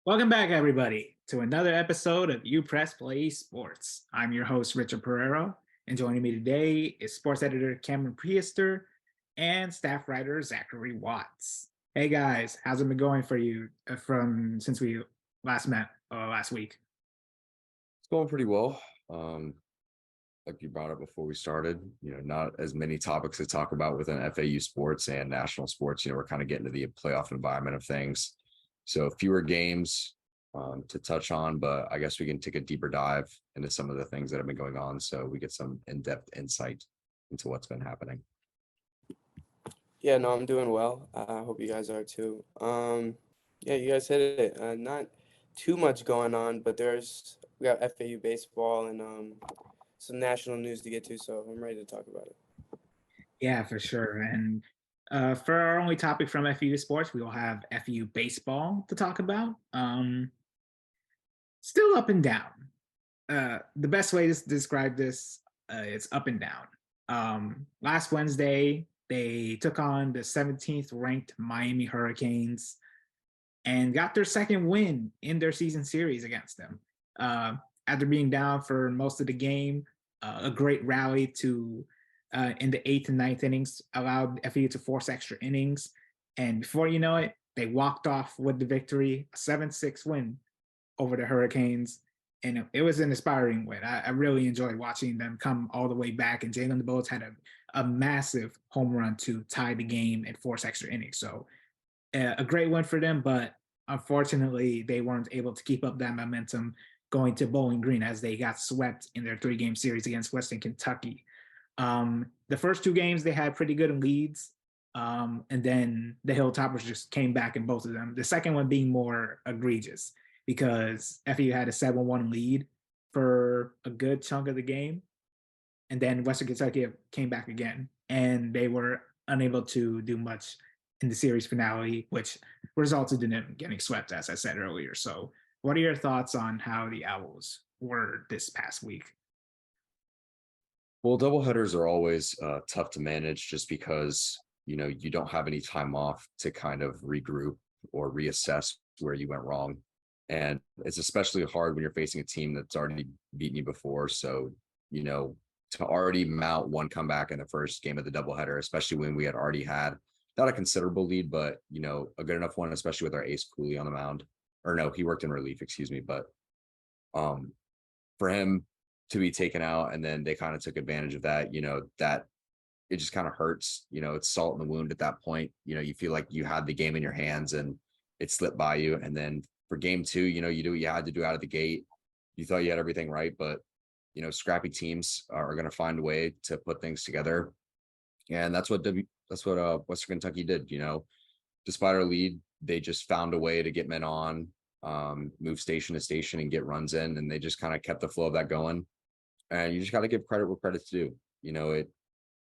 Welcome back, everybody, to another episode of UPressPlay Sports. I'm your host, Richard Pereira, and joining me today is sports editor Cameron Priester and staff writer Zachary Watts. Hey guys, how's it been going for you from since we last met last week? It's going pretty well. Like you brought up before we started, not as many topics to talk about within FAU sports and national sports. We're kind of getting to the playoff environment of things. So fewer games to touch on, but I guess we can take a deeper dive into some of the things that have been going on so we get some in-depth insight into what's been happening. Yeah, no, I'm doing well. I hope you guys are too. Yeah, you guys hit it. Not too much going on, but we got FAU baseball and some national news to get to, so I'm ready to talk about it. Yeah, for sure. And for our only topic from FAU Sports, we will have FAU baseball to talk about. Still up and down. The best way to describe this is up and down. Last Wednesday, they took on the 17th ranked Miami Hurricanes and got their second win in their season series against them. After being down for most of the game, a great rally in the 8th and 9th innings allowed FAU to force extra innings. And before you know it, they walked off with the victory, a 7-6 win over the Hurricanes. And it was an inspiring win. I really enjoyed watching them come all the way back. And Jalen DeBoles had a massive home run to tie the game and force extra innings. So a great win for them, but unfortunately, they weren't able to keep up that momentum going to Bowling Green as they got swept in their 3-game series against Western Kentucky. The first 2 games, they had pretty good leads, and then the Hilltoppers just came back in both of them. The second one being more egregious because FAU had a 7-1 lead for a good chunk of the game, and then Western Kentucky came back again, and they were unable to do much in the series finale, which resulted in them getting swept, as I said earlier. So what are your thoughts on how the Owls were this past week? Well, doubleheaders are always tough to manage just because, you don't have any time off to kind of regroup or reassess where you went wrong. And it's especially hard when you're facing a team that's already beaten you before. So, to already mount one comeback in the first game of the doubleheader, especially when we had already had not a considerable lead, but, a good enough one, especially with our ace Cooley on the mound. Or no, he worked in relief, excuse me. But for him to be taken out and then they kind of took advantage of that, that it just kind of hurts. It's salt in the wound at that point. You feel like you had the game in your hands and it slipped by you. And then for game 2, you do what you had to do out of the gate. You thought you had everything right, but scrappy teams are going to find a way to put things together. And that's what Western Kentucky did. Despite our lead, they just found a way to get men on, move station to station and get runs in, and they just kind of kept the flow of that going. And you just got to give credit where credit's due.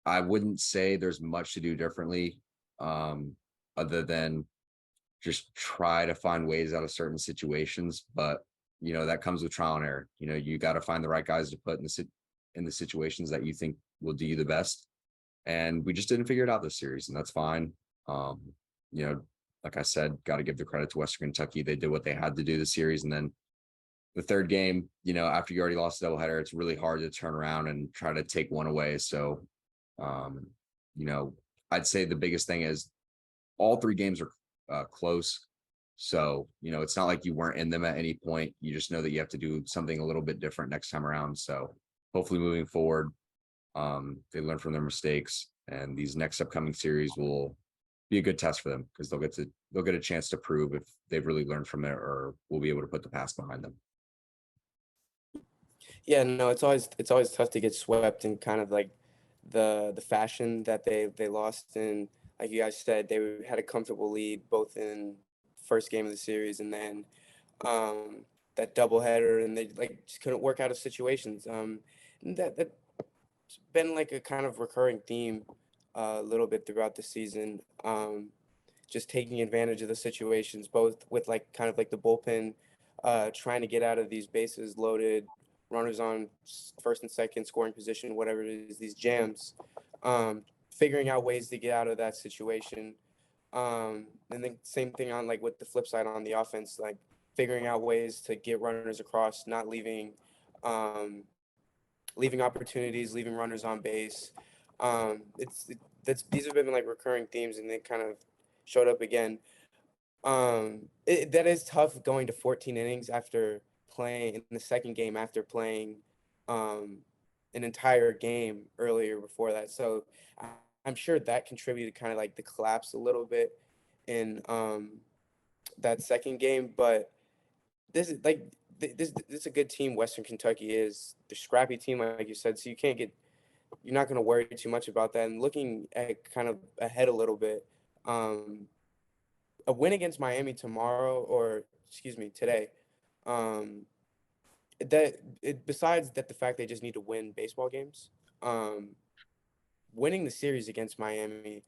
I wouldn't say there's much to do differently, other than just try to find ways out of certain situations. But that comes with trial and error. You got to find the right guys to put in the situations that you think will do you the best. And we just didn't figure it out this series, and that's fine. Like I said, got to give the credit to Western Kentucky. They did what they had to do this series. And then the third game, after you already lost a doubleheader, it's really hard to turn around and try to take one away. So, I'd say the biggest thing is all 3 games are close. So, it's not like you weren't in them at any point. You just know that you have to do something a little bit different next time around. So hopefully moving forward, they learn from their mistakes, and these next upcoming series will be a good test for them because they'll get a chance to prove if they've really learned from it or will be able to put the past behind them. Yeah, no, it's always tough to get swept in kind of like the fashion that they lost in. Like you guys said, they had a comfortable lead both in first game of the series and then that doubleheader, and they just couldn't work out of situations. And that's been like a kind of recurring theme a little bit throughout the season. Just taking advantage of the situations, both with like kind of like the bullpen trying to get out of these bases loaded, runners on first and second scoring position, whatever it is, these jams, figuring out ways to get out of that situation. And then same thing on like with the flip side on the offense, like figuring out ways to get runners across, not leaving leaving opportunities, leaving runners on base. These have been like recurring themes, and they kind of showed up again. That is tough going to 14 innings after playing in the second game after playing an entire game earlier before that. So I'm sure that contributed kind of like the collapse a little bit in that second game. But this is like this is a good team. Western Kentucky is the scrappy team, like you said. So you're not going to worry too much about that. And looking at kind of ahead a little bit, a win against Miami tomorrow, or excuse me, today, besides that, the fact they just need to win baseball games, winning the series against Miami,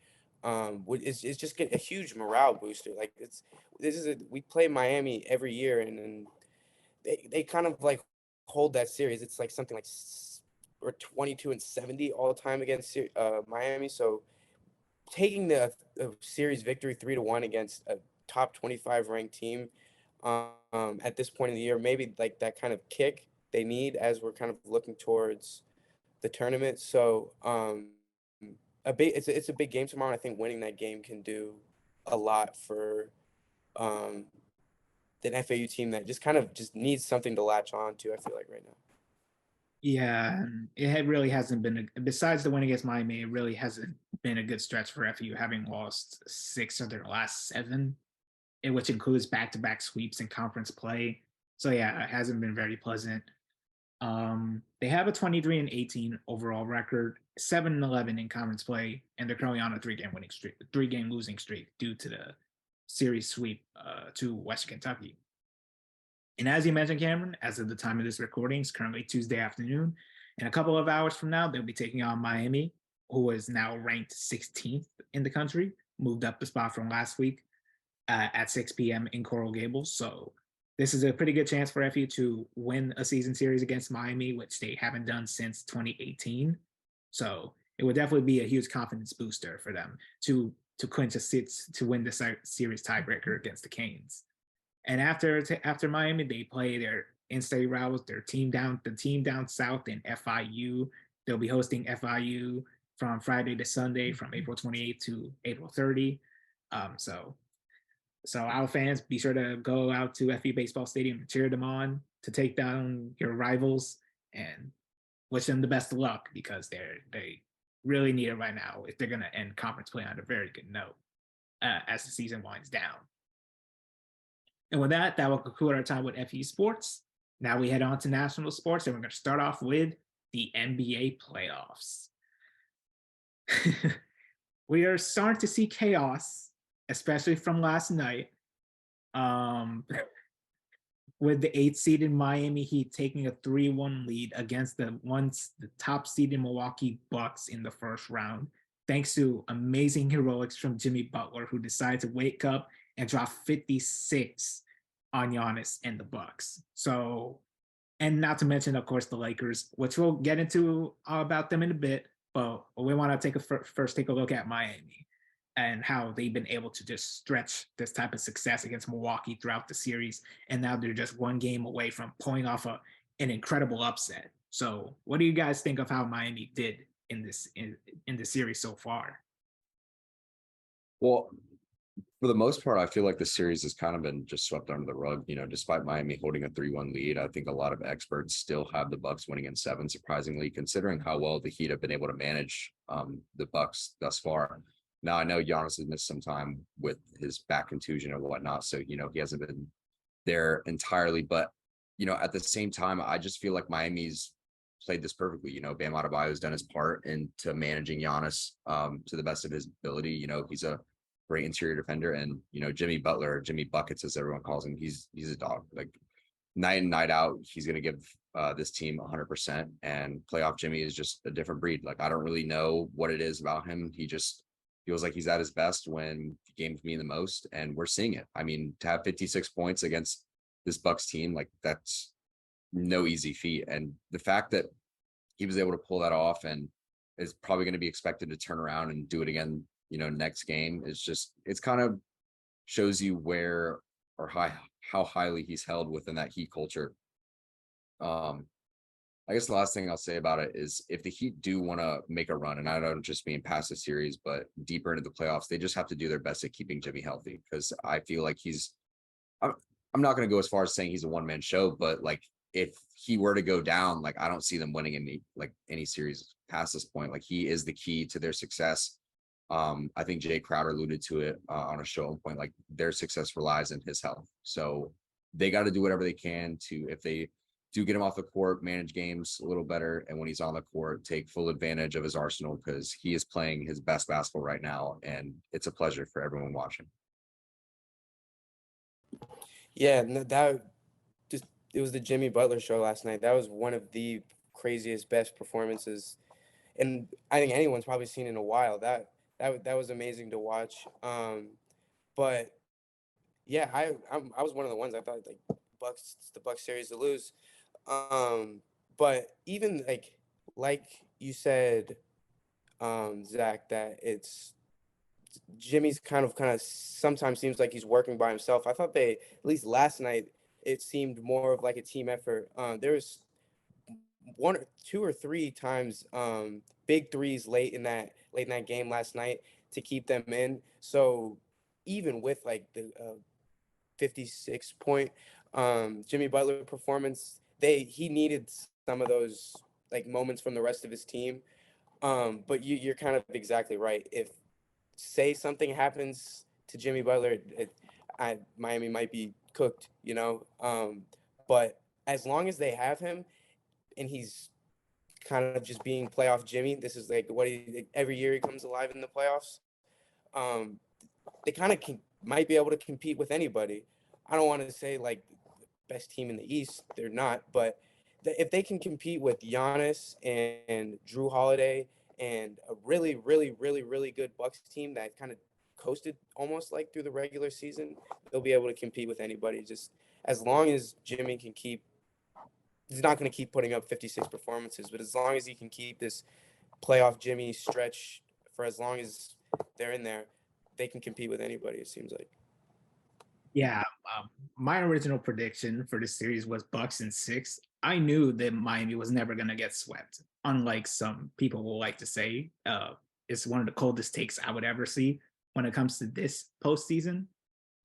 is just get a huge morale booster. Like we play Miami every year, and they kind of like hold that series. It's like something like or 22-70 all time against Miami. So taking the series victory 3-1 against a top 25 ranked team at this point in the year, maybe like that kind of kick they need as we're kind of looking towards the tournament. So it's a big game tomorrow, and I think winning that game can do a lot for an FAU team that just needs something to latch on to, I feel like, right now. Yeah, really hasn't been besides the win against Miami, it really hasn't been a good stretch for FAU, having lost 6 of their last 7, which includes back-to-back sweeps and conference play. So yeah, it hasn't been very pleasant. They have a 23-18 overall record, 7-11 in conference play, and they're currently on a 3-game losing streak due to the series sweep to Western Kentucky. And as you mentioned, Cameron, as of the time of this recording, it's currently Tuesday afternoon. In a couple of hours from now, they'll be taking on Miami, who is now ranked 16th in the country, moved up the spot from last week at 6 p.m. in Coral Gables. So this is a pretty good chance for FAU to win a season series against Miami, which they haven't done since 2018. So it would definitely be a huge confidence booster for them to clinch to win the series tiebreaker against the Canes. And after Miami, they play their in-state rivals, the team down south in FIU. They'll be hosting FIU from Friday to Sunday, from April 28th to April 30. So our fans, be sure to go out to FAU Baseball Stadium and cheer them on to take down your rivals, and wish them the best of luck, because they really need it right now if they're going to end conference play on a very good note as the season winds down. And with that will conclude our time with FAU Sports. Now we head on to national sports, and we're going to start off with the NBA playoffs. We are starting to see chaos, especially from last night, with the 8th-seeded Miami Heat taking a 3-1 lead against the top-seeded Milwaukee Bucks in the first round, thanks to amazing heroics from Jimmy Butler, who decided to wake up and drop 56 on Giannis and the Bucks. So, and not to mention, of course, the Lakers, which we'll get into about them in a bit, but we want to first take a look at Miami and how they've been able to just stretch this type of success against Milwaukee throughout the series. And now they're just one game away from pulling off an incredible upset. So what do you guys think of how Miami did in the series so far? Well, for the most part, I feel like the series has kind of been just swept under the rug. Despite Miami holding a 3-1 lead, I think a lot of experts still have the Bucks winning in 7, surprisingly, considering how well the Heat have been able to manage the Bucks thus far. Now, I know Giannis has missed some time with his back contusion and whatnot, so, he hasn't been there entirely. But, at the same time, I just feel like Miami's played this perfectly. Bam Adebayo has done his part into managing Giannis to the best of his ability. He's a great interior defender, and Jimmy Butler, Jimmy Buckets as everyone calls him, he's a dog. Like, night in, night out, he's going to give this team 100%, and playoff Jimmy is just a different breed. Like, I don't really know what it is about him. He just feels like he's at his best when games mean the most, and we're seeing it. I mean, to have 56 points against this Bucks team, like, that's no easy feat. And the fact that he was able to pull that off and is probably going to be expected to turn around and do it again, next game, it's kind of shows you where or how highly he's held within that Heat culture. I guess the last thing I'll say about it is if the Heat do want to make a run, and I don't just mean past the series, but deeper into the playoffs, they just have to do their best at keeping Jimmy healthy, because I feel like I'm not going to go as far as saying he's a one-man show, but like if he were to go down, like I don't see them winning any series past this point. Like he is the key to their success. I think Jay Crowder alluded to it on a show point, like their success relies in his health. So they got to do whatever they can to, if they do get him off the court, manage games a little better, and when he's on the court, take full advantage of his arsenal, because he is playing his best basketball right now, and it's a pleasure for everyone watching. Yeah, no, it was the Jimmy Butler show last night. That was one of the craziest, best performances, and I think anyone's probably seen in a while. That was amazing to watch. But yeah, I was one of the ones I thought like the Bucks series to lose. But even like you said, Zach, that it's Jimmy's kind of sometimes seems like he's working by himself. I thought at least last night, it seemed more of like a team effort. There was one or two or three times big threes late in that game last night to keep them in. So even with like the 56 point Jimmy Butler performance, he needed some of those like moments from the rest of his team. But you're kind of exactly right. If say something happens to Jimmy Butler, Miami might be cooked, you know. But as long as they have him and he's kind of just being playoff Jimmy, this is like every year he comes alive in the playoffs. They kind of might be able to compete with anybody. I don't want to say like best team in the East, they're not, but if they can compete with Giannis and Drew Holiday and a really, really, really, really good Bucks team that kind of coasted almost like through the regular season, they'll be able to compete with anybody. Just as long as Jimmy can he's not going to keep putting up 56 performances, but as long as he can keep this playoff Jimmy stretch for as long as they're in there, they can compete with anybody, it seems like. Yeah, my original prediction for this series was Bucks in 6. I knew that Miami was never going to get swept, unlike some people will like to say. It's one of the coldest takes I would ever see when it comes to this postseason.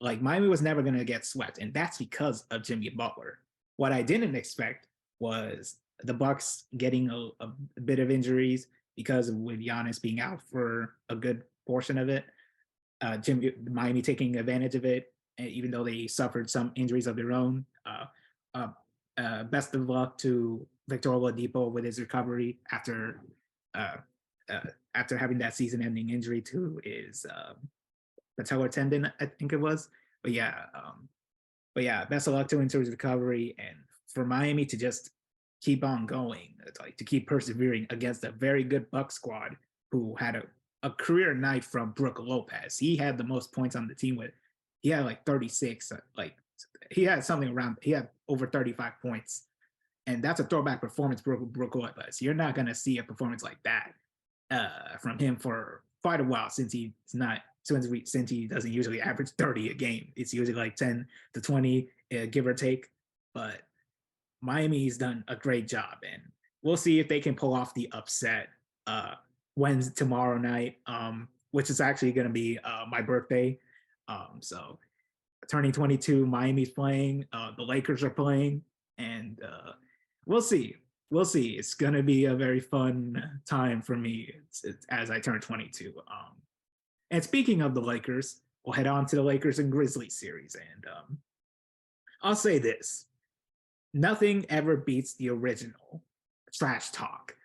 Like Miami was never going to get swept, and that's because of Jimmy Butler. What I didn't expect was the Bucks getting a bit of injuries because with Giannis being out for a good portion of it. Miami taking advantage of it, even though they suffered some injuries of their own. Best of luck to Victor Oladipo with his recovery after having that season-ending injury to his patellar tendon, I think it was. But yeah, best of luck to him to his recovery, and for Miami to just keep on going, like to keep persevering against a very good Bucks squad who had a career night from Brook Lopez. He had the most points on the team he had like 36, like he had over 35 points. And that's a throwback performance, Brook Lopez. You're not going to see a performance like that from him for quite a while since he doesn't usually average 30 a game. It's usually like 10 to 20, give or take. But Miami's done a great job, and we'll see if they can pull off the upset tomorrow night, which is actually going to be my birthday. So turning 22, Miami's playing, the Lakers are playing, and we'll see. It's going to be a very fun time for me as I turn 22. And speaking of the Lakers, we'll head on to the Lakers and Grizzlies series. And I'll say this. Nothing ever beats the original trash talk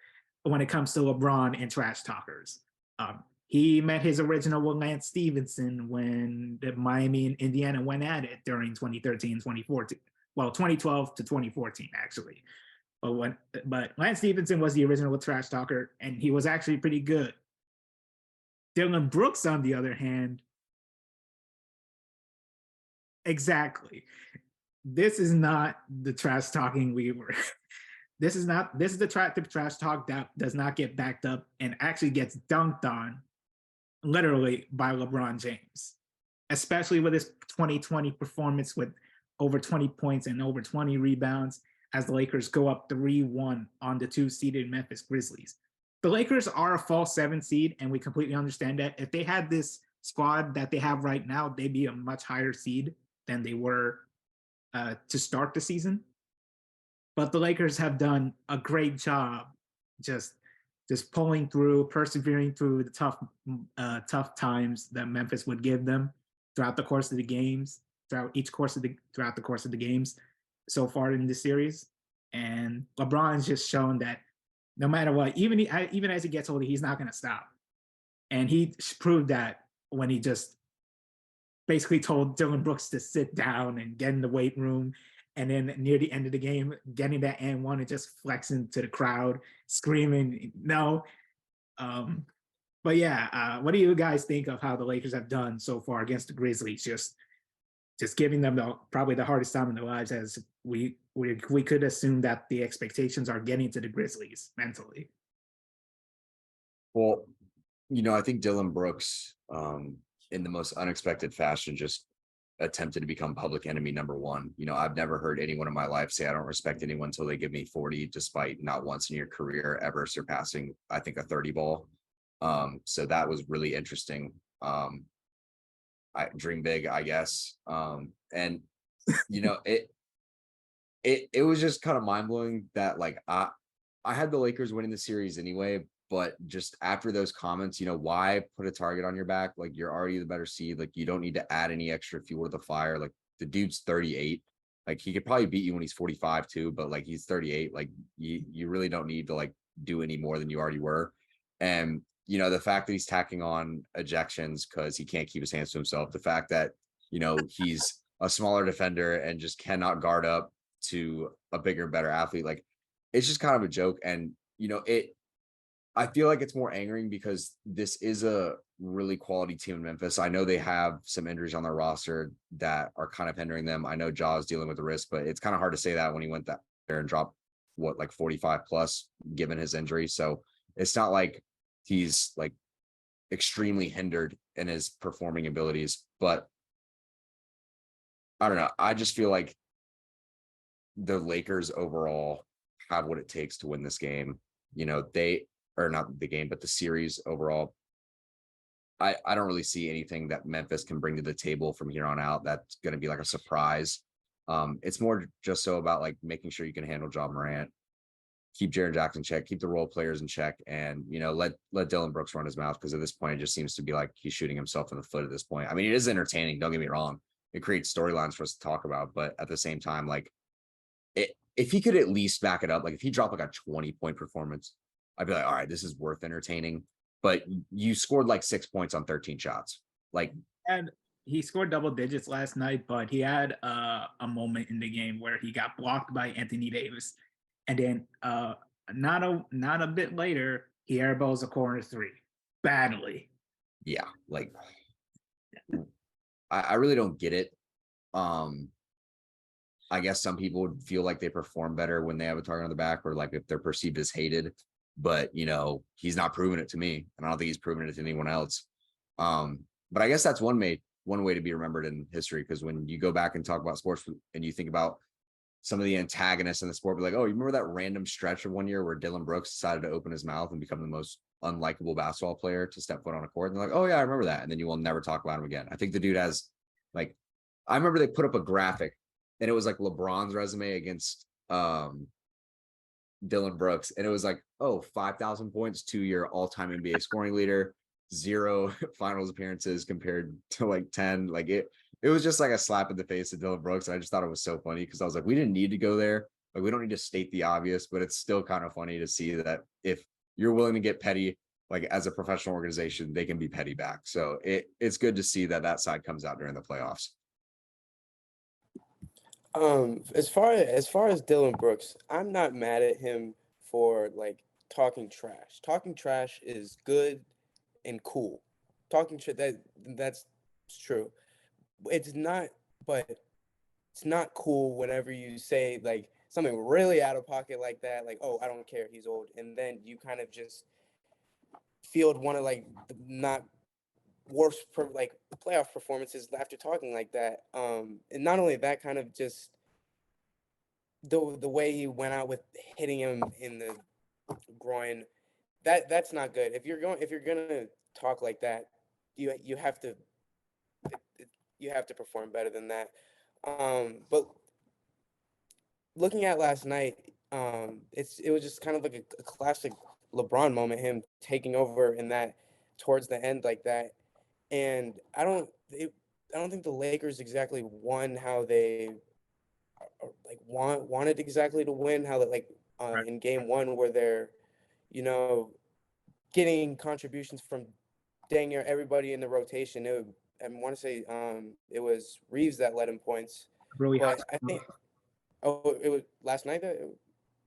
when it comes to LeBron and trash talkers. He met his original with Lance Stevenson when the Miami and Indiana went at it during 2013, 2014. Well, 2012 to 2014, actually. But Lance Stevenson was the original trash talker, and he was actually pretty good. Dylan Brooks, on the other hand, exactly. This is not the trash talking we were. This is the type of trash talk that does not get backed up and actually gets dunked on literally by LeBron James, especially with his 2020 performance with over 20 points and over 20 rebounds as the Lakers go up 3-1 on the 2-seeded Memphis Grizzlies. The Lakers are a false 7 seed, and we completely understand that. If they had this squad that they have right now, they'd be a much higher seed than they were to start the season. But the Lakers have done a great job just pulling through, persevering through the tough times that Memphis would give them throughout the course of the games, throughout the course of the games so far in this series. And LeBron's just shown that no matter what, even as he gets older, he's not going to stop. And he proved that when he just basically told Dillon Brooks to sit down and get in the weight room. And then near the end of the game, getting that and one and just flexing to the crowd, screaming, no. But yeah, what do you guys think of how the Lakers have done so far against the Grizzlies? Just giving them probably the hardest time in their lives, as we could assume that the expectations are getting to the Grizzlies mentally. Well, I think Dillon Brooks, in the most unexpected fashion, just attempted to become public enemy number one. I've never heard anyone in my life say I don't respect anyone until they give me 40, despite not once in your career ever surpassing, I think, a 30 ball. So that was really interesting. I dream big, I guess. And it was just kind of mind-blowing that, like, I had the Lakers winning the series anyway, but just after those comments, why put a target on your back? Like, you're already the better seed. Like, you don't need to add any extra fuel to the fire. Like, the dude's 38. Like, he could probably beat you when he's 45 too, but like, he's 38. Like, you really don't need to like do any more than you already were. And the fact that he's tacking on ejections because he can't keep his hands to himself, the fact that he's a smaller defender and just cannot guard up to a bigger, better athlete, like, it's just kind of a joke. And I feel like it's more angering because this is a really quality team in Memphis. I know they have some injuries on their roster that are kind of hindering them. I know Jaw's dealing with the wrist, but it's kind of hard to say that when he went there and dropped like 45 plus given his injury. So it's not like he's like extremely hindered in his performing abilities, but I don't know. I just feel like the Lakers overall have what it takes to win this game. They or not the game, but the series overall. I don't really see anything that Memphis can bring to the table from here on out that's going to be like a surprise. It's more just so about like making sure you can handle Ja Morant, keep Jaren Jackson in check, keep the role players in check, and let Dillon Brooks run his mouth, because at this point it just seems to be like he's shooting himself in the foot at this point. I mean, it is entertaining, don't get me wrong. It creates storylines for us to talk about, but at the same time, like, if he could at least back it up, like if he dropped like a 20-point performance, I'd be like, all right, this is worth entertaining. But you scored like 6 points on 13 shots. Like, and he scored double digits last night, but he had a moment in the game where he got blocked by Anthony Davis, and then not a bit later, he airballs a corner three badly. Yeah, like, I really don't get it. I guess some people would feel like they perform better when they have a target on the back, or like if they're perceived as hated. But he's not proven it to me, and I don't think he's proven it to anyone else. But I guess that's one way to be remembered in history, because when you go back and talk about sports and you think about some of the antagonists in the sport, be like, oh, you remember that random stretch of one year where Dillon Brooks decided to open his mouth and become the most unlikable basketball player to step foot on a court? And they're like, oh yeah, I remember that. And then you will never talk about him again. I think the dude has, like, I remember they put up a graphic and it was like LeBron's resume against Dillon Brooks, and it was like, 5,000 points, 2-year all-time NBA scoring leader, 0 finals appearances compared to like 10. Like, it was just like a slap in the face of Dillon Brooks. And I just thought it was so funny, because I was like, we didn't need to go there. Like, we don't need to state the obvious, but it's still kind of funny to see that if you're willing to get petty, like, as a professional organization, they can be petty back. So it's good to see that side comes out during the playoffs. As far as Dillon Brooks, I'm not mad at him for like talking trash. Talking trash is good and cool. That's true. It's not, but it's not cool whenever you say like something really out of pocket like that, like, oh, I don't care, he's old, and then you kind of just field one of like not worst playoff performances after talking like that. And not only that, kind of just the way he went out with hitting him in the groin. That's not good. If you're gonna talk like that, you have to you have to perform better than that. But looking at last night, it was just kind of like a classic LeBron moment, him taking over in that towards the end like that. And I don't think the Lakers exactly won how they wanted exactly to win. How they Right. in game one where they're you know getting contributions from dang near everybody in the rotation. I want to say it was Reeves that led him points, Really hot. but I think it was last night that.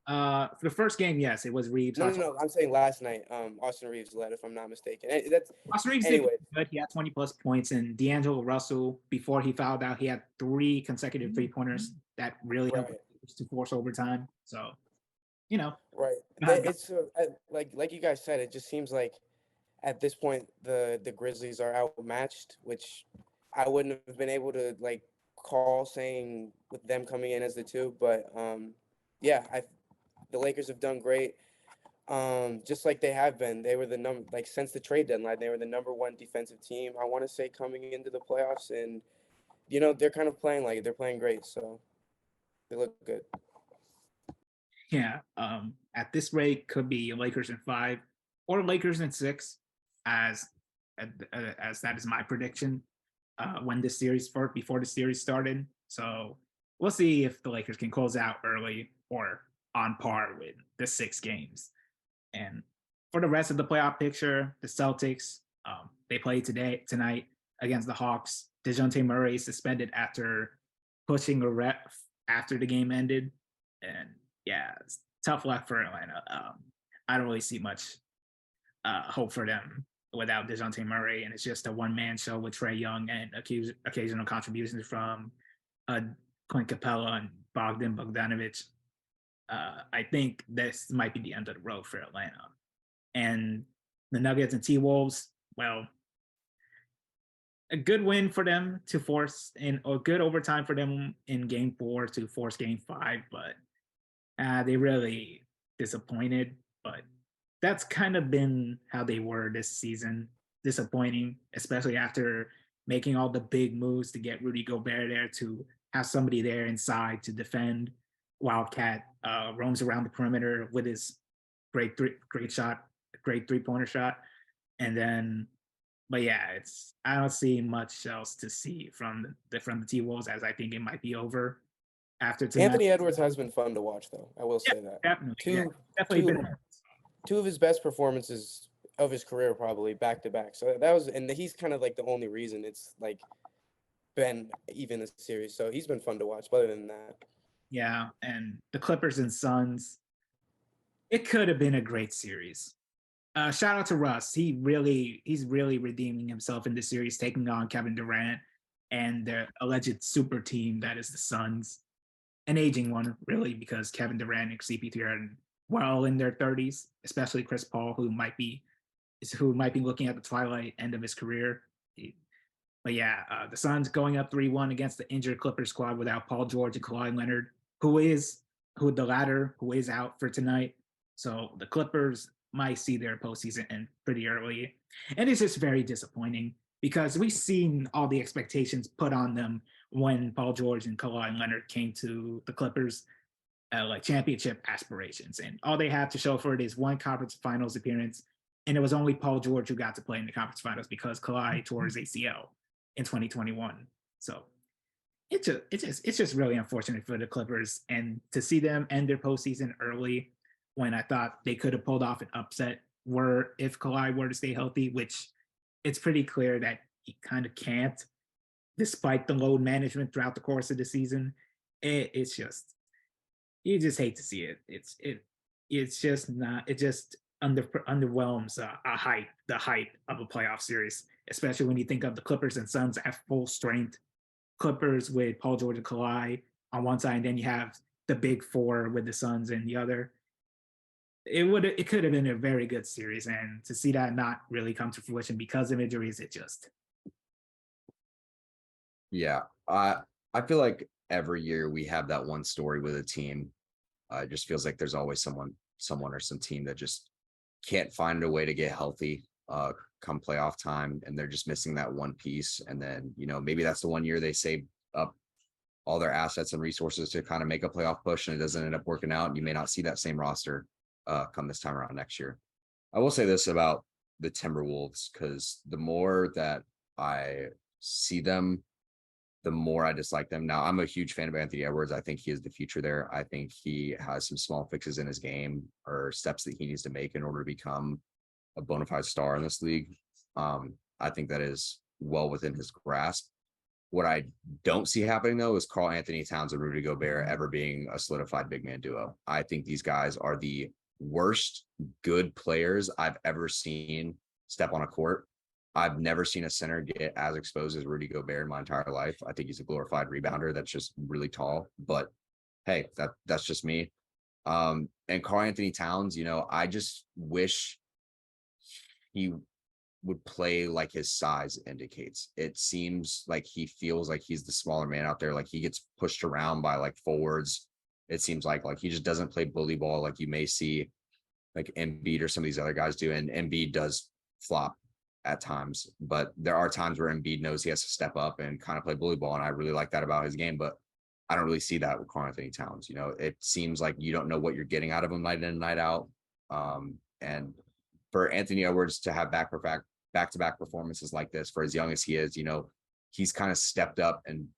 For the first game, yes, it was Reeves. No. I'm saying last night. Austin Reeves led, if I'm not mistaken. That's Austin Reeves did anyway. good. He had 20 plus points, and D'Angelo Russell, before he fouled out, he had 3 consecutive 3-pointers that really helped Right. to force overtime. So, you know, Right. uh, It's like you guys said. It just seems like at this point the Grizzlies are outmatched, which I wouldn't have been able to call saying with them coming in as the 2. But yeah, the Lakers have done great. Just like they have been. They were the since the trade deadline, they were the #1 defensive team, I want to say, coming into the playoffs. And they're kind of playing they're playing great, so they look good. yeah, at this rate, could be Lakers in 5 or Lakers in 6, as as that is my prediction. When this series before the series started, so we'll see if the Lakers can close out early or on par with the 6 games. And for the rest of the playoff picture, the Celtics, they played tonight against the Hawks. DeJounte Murray suspended after pushing a ref after the game ended. And yeah, it's tough luck for Atlanta. I don't really see much hope for them without DeJounte Murray. And it's just a one-man show with Trae Young and occasional contributions from Clint Capella and Bogdan Bogdanovic. I think this might be the end of the road for Atlanta. And the Nuggets and T-Wolves, well, a good win for them to force or good overtime for them in game 4 to force game 5, but they really disappointed. But that's kind of been how they were this season, disappointing, especially after making all the big moves to get Rudy Gobert there, to have somebody there inside to defend. Wildcat roams around the perimeter with his great 3-pointer shot. And then, but yeah, I don't see much else to see from the T-Wolves, as I think it might be over after tonight. Anthony Edwards has been fun to watch, though. I will say that. Definitely two of his best performances of his career, probably back to back. So that was, and he's kind of the only reason it's been even a series. So he's been fun to watch. But other than that, yeah, and the Clippers and Suns, it could have been a great series. Shout out to Russ. He's really redeeming himself in this series, taking on Kevin Durant and the alleged super team that is the Suns. An aging one, really, because Kevin Durant and CP3 are well in their 30s, especially Chris Paul, who might be looking at the twilight end of his career. But yeah, the Suns going up 3-1 against the injured Clippers squad without Paul George and Kawhi Leonard, who is out for tonight. So the Clippers might see their postseason end pretty early. And it's just very disappointing because we've seen all the expectations put on them when Paul George and Kawhi Leonard came to the Clippers, championship aspirations. And all they have to show for it is one conference finals appearance. And it was only Paul George who got to play in the conference finals because Kawhi tore his ACL in 2021. So it's just really unfortunate for the Clippers, and to see them end their postseason early when I thought they could have pulled off an upset if Kawhi were to stay healthy, which it's pretty clear that he kind of can't, despite the load management throughout the course of the season. It's just, you just hate to see it. It's just not. It just underwhelms the hype of a playoff series, especially when you think of the Clippers and Suns at full strength. Clippers with Paul George and Kawhi on one side, and then you have the big 4 with the Suns and the other. it could have been a very good series, and to see that not really come to fruition because of injuries, it just Yeah, I feel like every year we have that one story with a team. It just feels like there's always someone or some team that just can't find a way to get healthy come playoff time, and they're just missing that one piece. And then maybe that's the one year they save up all their assets and resources to kind of make a playoff push, and it doesn't end up working out. And you may not see that same roster come this time around next year. I will say this about the Timberwolves, because the more that I see them, the more I dislike them. Now, I'm a huge fan of Anthony Edwards. I think he is the future there. I think he has some small fixes in his game or steps that he needs to make in order to become a bona fide star in this league. I think that is well within his grasp. What I don't see happening, though, is Karl Anthony Towns and Rudy Gobert ever being a solidified big man duo. I think these guys are the worst good players I've ever seen step on a court. I've never seen a center get as exposed as Rudy Gobert in my entire life. I think he's a glorified rebounder that's just really tall. But hey, that's just me. And Karl Anthony Towns, I just wish he would play like his size indicates. It seems like he feels like he's the smaller man out there. Like he gets pushed around by like forwards. It seems like he just doesn't play bully ball like you may see like Embiid or some of these other guys do. And Embiid does flop at times, but there are times where Embiid knows he has to step up and kind of play bully ball. And I really like that about his game, but I don't really see that with Karl Anthony Towns. It seems like you don't know what you're getting out of him night in and night out. And for Anthony Edwards to have back-to-back performances like this for as young as he is, he's kind of stepped up and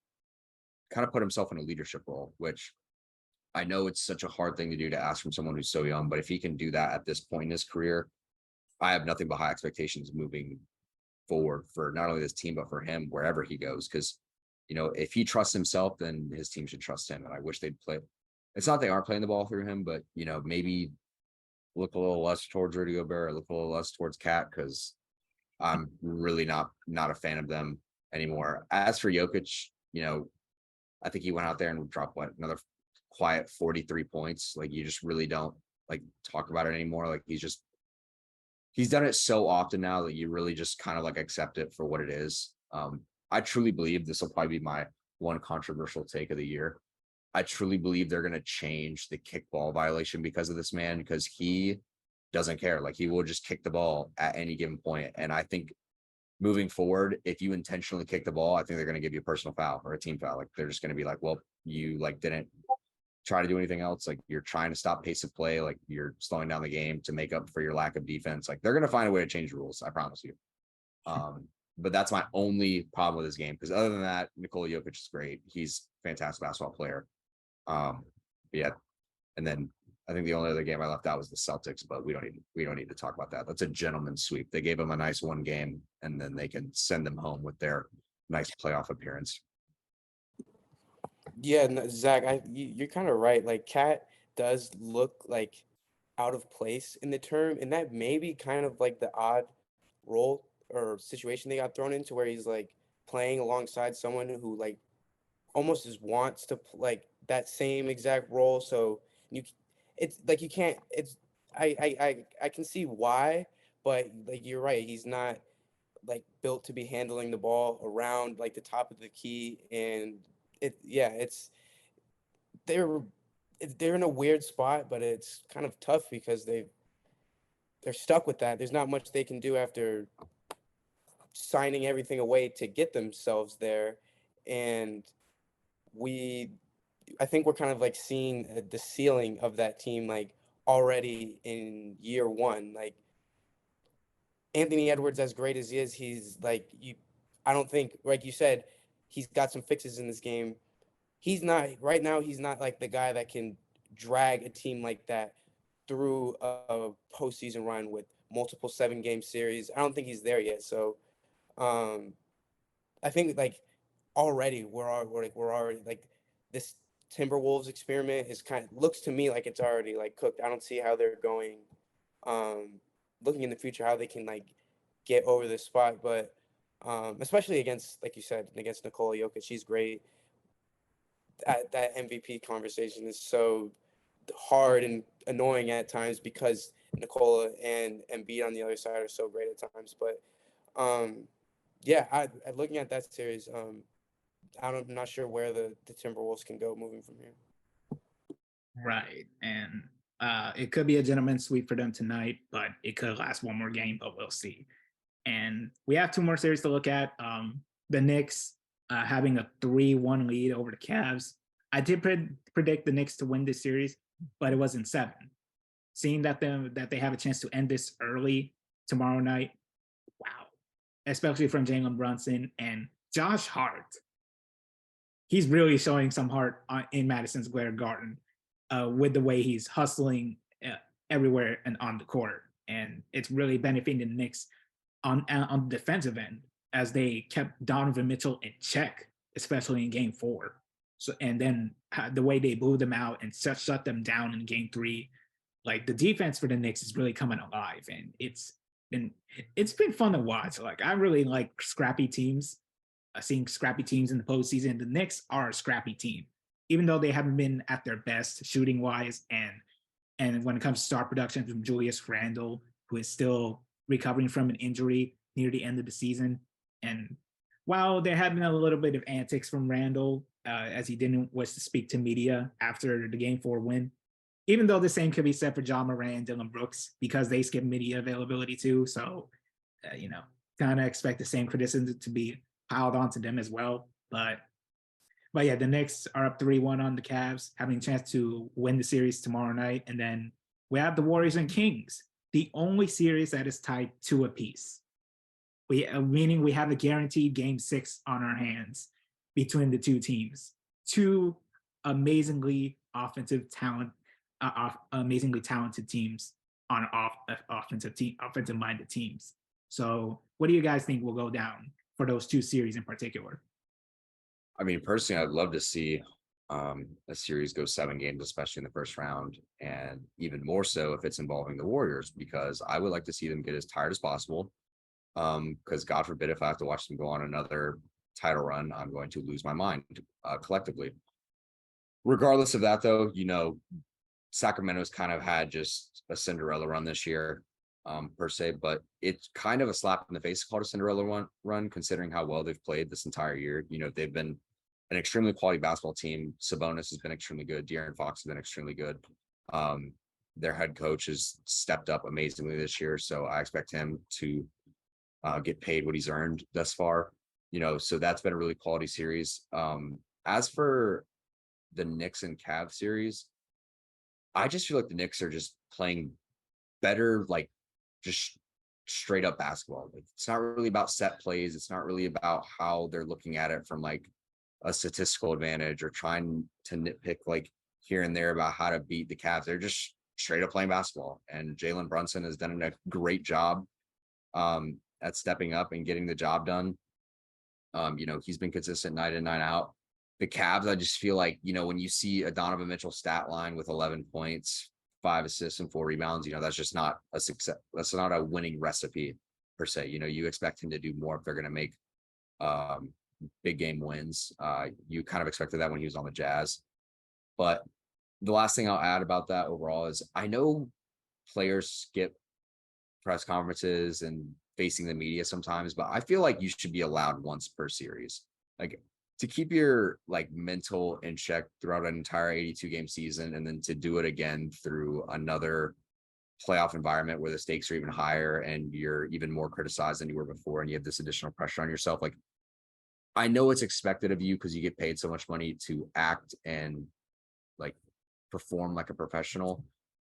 kind of put himself in a leadership role, which I know it's such a hard thing to do to ask from someone who's so young, but if he can do that at this point in his career, I have nothing but high expectations moving forward for not only this team, but for him wherever he goes. Because, if he trusts himself, then his team should trust him. And I wish they'd play. It's not they aren't playing the ball through him, but, maybe look a little less towards Rudy Gobert, look a little less towards Cat, because I'm really not a fan of them anymore. As for Jokic, I think he went out there and dropped another quiet 43 points. Like you just really don't talk about it anymore. Like he's done it so often now that you really just kind of accept it for what it is. I truly believe this will probably be my one controversial take of the year. I truly believe they're going to change the kickball violation because of this man, because he doesn't care. He will just kick the ball at any given point. And I think moving forward, if you intentionally kick the ball, I think they're going to give you a personal foul or a team foul. They're just going to be well, you didn't try to do anything else. You're trying to stop pace of play. You're slowing down the game to make up for your lack of defense. They're going to find a way to change the rules. I promise you. But that's my only problem with this game. Because other than that, Nikola Jokic is great. He's a fantastic basketball player. Yeah. And then I think the only other game I left out was the Celtics, but we don't need to talk about that. That's a gentleman's sweep. They gave them a nice one game, and then they can send them home with their nice playoff appearance. Yeah, no, Zach, you're kind of right. Cat does look out of place in the term, and that may be kind of the odd role or situation they got thrown into, where he's playing alongside someone who almost just wants to that same exact role. So it's you can't. It's I can see why, but you're right. He's not built to be handling the ball around the top of the key, and they're in a weird spot, but it's kind of tough because they're stuck with that. There's not much they can do after signing everything away to get themselves there, and I think we're kind of seeing the ceiling of that team already in year one. Anthony Edwards, as great as he is, he's I don't think, like you said, he's got some fixes in this game. He's not right now. He's not the guy that can drag a team like that through a postseason run with multiple 7-game series. I don't think he's there yet. So, I think already we're already this Timberwolves experiment is looks to me like it's already cooked. I don't see how they're going, looking in the future, how they can get over this spot. But especially against, like you said, against Nikola Jokic, she's great. That MVP conversation is so hard and annoying at times because Nikola and Embiid on the other side are so great at times. But yeah, looking at that series, I'm not sure where the Timberwolves can go moving from here. Right. And it could be a gentleman's sweep for them tonight, but it could last one more game, but we'll see. And we have two more series to look at. The Knicks having a 3-1 lead over the Cavs. I did predict the Knicks to win this series, but it was in 7. Seeing that they have a chance to end this early tomorrow night, wow. Especially from Jalen Brunson and Josh Hart. He's really showing some heart in Madison Square Garden with the way he's hustling everywhere and on the court. And it's really benefiting the Knicks on the defensive end as they kept Donovan Mitchell in check, especially in Game 4. So, and then the way they blew them out and shut them down in Game 3, like the defense for the Knicks is really coming alive, and it's been fun to watch. Like I really like scrappy teams. Seeing scrappy teams in the postseason. The Knicks are a scrappy team, even though they haven't been at their best shooting wise, and when it comes to star production from Julius Randle, who is still recovering from an injury near the end of the season. And while there had been a little bit of antics from Randle, as he didn't wish to speak to media after the Game 4 win, even though the same could be said for John Moran and Dylan Brooks because they skip media availability too. So, kind of expect the same criticism to be piled onto them as well. But yeah, the Knicks are up 3-1 on the Cavs, having a chance to win the series tomorrow night. And then we have the Warriors and Kings, the only series that is tied 2 apiece. Meaning we have a guaranteed Game 6 on our hands between the two teams. Two amazingly talented teams on offensive-minded teams. So what do you guys think will go down for those two series in particular? I mean, personally, I'd love to see a series go 7 games, especially in the first round, and even more so if it's involving the Warriors, because I would like to see them get as tired as possible. Because God forbid if I have to watch them go on another title run, I'm going to lose my mind collectively. Regardless of that, though, Sacramento's kind of had just a Cinderella run this year, per se, but it's kind of a slap in the face called a Cinderella run, considering how well they've played this entire year. They've been an extremely quality basketball team. Sabonis has been extremely good. De'Aaron Fox has been extremely good. Their head coach has stepped up amazingly this year, so I expect him to get paid what he's earned thus far. So that's been a really quality series. As for the Knicks and Cavs series, I just feel like the Knicks are just playing better, like just straight up basketball. Like, it's not really about set plays. It's not really about how they're looking at it from like a statistical advantage or trying to nitpick like here and there about how to beat the Cavs. They're just straight up playing basketball. And Jalen Brunson has done a great job at stepping up and getting the job done. He's been consistent night in, night out. The Cavs, I just feel like, when you see a Donovan Mitchell stat line with 11 points, 5 assists and 4 rebounds, that's just not a success. That's not a winning recipe per se. You expect him to do more if they're going to make big game wins. You kind of expected that when he was on the Jazz. But the last thing I'll add about that overall is I know players skip press conferences and facing the media sometimes, but I feel like you should be allowed once per series. Like, to keep your like mental in check throughout an entire 82 game season, and then to do it again through another playoff environment where the stakes are even higher and you're even more criticized than you were before, and you have this additional pressure on yourself. Like, I know it's expected of you because you get paid so much money to act and like perform like a professional,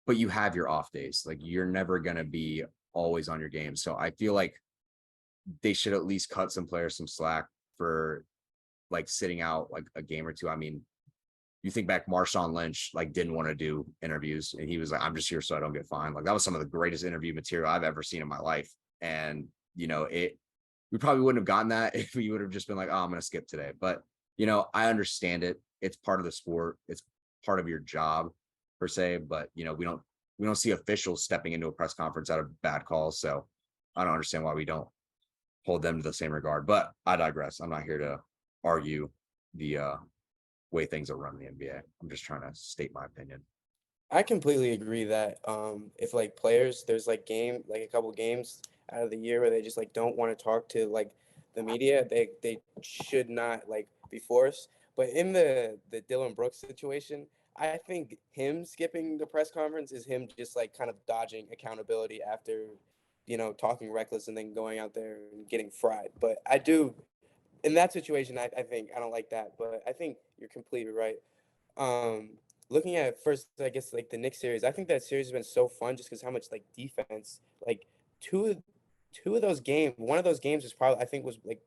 but you have your off days. Like, you're never going to be always on your game. So I feel like they should at least cut some players some slack for like sitting out like a game or two. I mean, you think back, Marshawn Lynch like didn't want to do interviews, and he was like, I'm just here so I don't get fined. Like, that was some of the greatest interview material I've ever seen in my life. And we probably wouldn't have gotten that if we would have just been like, oh, I'm going to skip today. But I understand it. It's part of the sport. It's part of your job per se. But we don't see officials stepping into a press conference out of bad calls. So I don't understand why we don't hold them to the same regard. But I digress. I'm not here to argue the way things are run in the NBA. I'm just trying to state my opinion. I completely agree that if like players, there's like a couple games out of the year where they just like don't want to talk to like the media, they should not like be forced. But in the Dylan Brooks situation, I think him skipping the press conference is him just like kind of dodging accountability after, talking reckless and then going out there and getting fried. But I do in that situation, I think I don't like that, but I think you're completely right. Um, Looking at first, I guess like the Knicks series, I think that series has been so fun just because how much like defense, like two, two of those games, one of those games was probably I think was like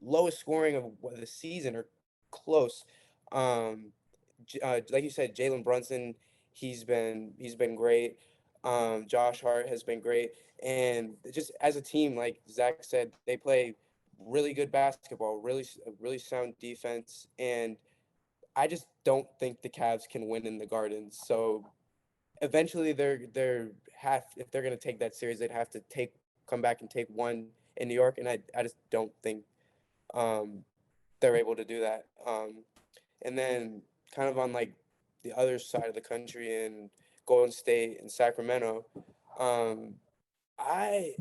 lowest scoring of the season or close. Um, like you said, Jalen Brunson, he's been great. Josh Hart has been great, and just as a team, like Zach said, they play really good basketball, really sound defense, and I just don't think the Cavs can win in the Garden. So eventually, they're have if they're gonna take that series, they'd have to come back and take one in New York, and I just don't think um, they're able to do that. And then kind of on like the other side of the country in Golden State and Sacramento, um, I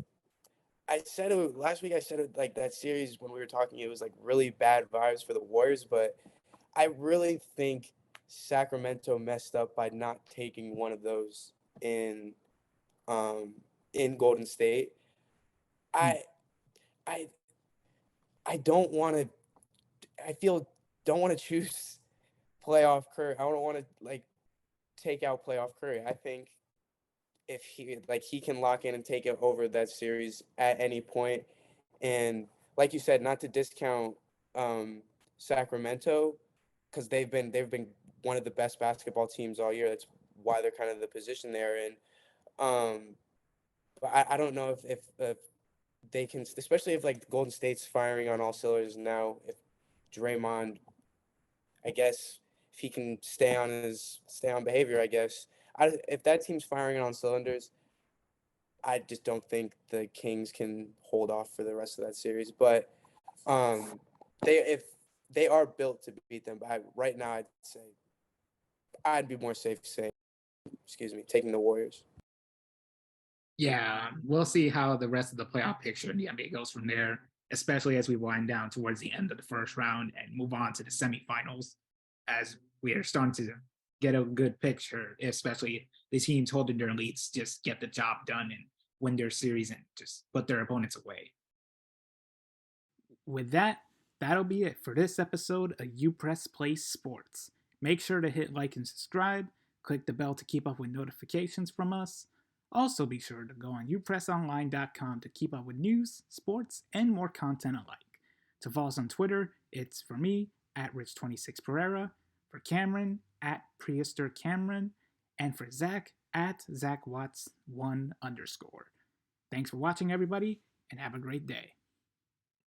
I said it last week. I said it like that series when we were talking. It was like really bad vibes for the Warriors, but I really think Sacramento messed up by not taking one of those in um, in Golden State. Hmm. I I I don't want to. I feel don't want to choose playoff Curry. I don't want to like take out playoff Curry. I think if he can lock in and take it over that series at any point, and like you said, not to discount um, Sacramento because they've been one of the best basketball teams all year. That's why they're kind of the position they're in. Um, but I don't know if they can, especially if like Golden State's firing on all cylinders now. If Draymond, I guess, if he can stay on behavior, I guess. If that team's firing on cylinders, I just don't think the Kings can hold off for the rest of that series. But if they are built to beat them, but right now I'd say I'd be more safe saying, taking the Warriors. Yeah, we'll see how the rest of the playoff picture in the NBA goes from there, especially as we wind down towards the end of the first round and move on to the semifinals, as we are starting to get a good picture, especially the teams holding their leads just get the job done and win their series and just put their opponents away. With that, that'll be it for this episode of UPressPlay Sports. Make sure to hit like and subscribe, click the bell to keep up with notifications from us. Also, be sure to go on upressonline.com to keep up with news, sports, and more content alike. To follow us on Twitter, it's for me, at Rich26Pereira, for Cameron, at PrehistorCameron, and for Zach, at ZachWatts1_. Thanks for watching, everybody, and have a great day.